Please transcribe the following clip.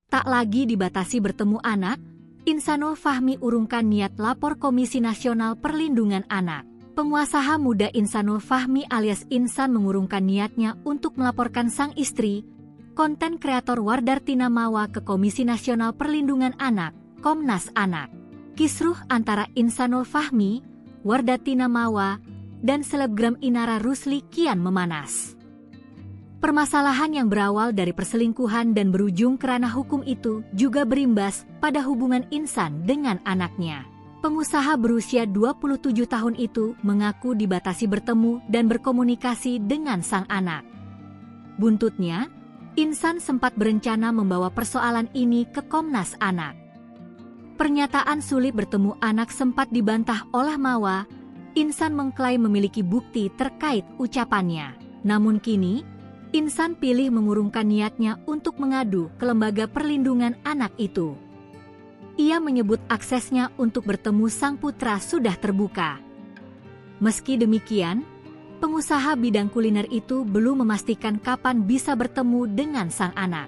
Tak lagi dibatasi bertemu anak, Insanul Fahmi urungkan niat lapor Komisi Nasional Perlindungan Anak. Pengusaha muda Insanul Fahmi alias Insan mengurungkan niatnya untuk melaporkan sang istri, konten kreator Wardartina Mawa ke Komisi Nasional Perlindungan Anak, Komnas Anak. Kisruh antara Insanul Fahmi, Wardartina Mawa, dan selebgram Inara Rusli kian memanas. Permasalahan yang berawal dari perselingkuhan dan berujung kerana hukum itu juga berimbas pada hubungan Insan dengan anaknya. Pengusaha berusia 27 tahun itu mengaku dibatasi bertemu dan berkomunikasi dengan sang anak. Buntutnya, Insan sempat berencana membawa persoalan ini ke Komnas Anak. Pernyataan sulit bertemu anak sempat dibantah oleh Mawa. Insan mengklaim memiliki bukti terkait ucapannya. Namun kini, Insan pilih mengurungkan niatnya untuk mengadu ke Lembaga Perlindungan Anak itu. Ia menyebut aksesnya untuk bertemu sang putra sudah terbuka. Meski demikian, pengusaha bidang kuliner itu belum memastikan kapan bisa bertemu dengan sang anak.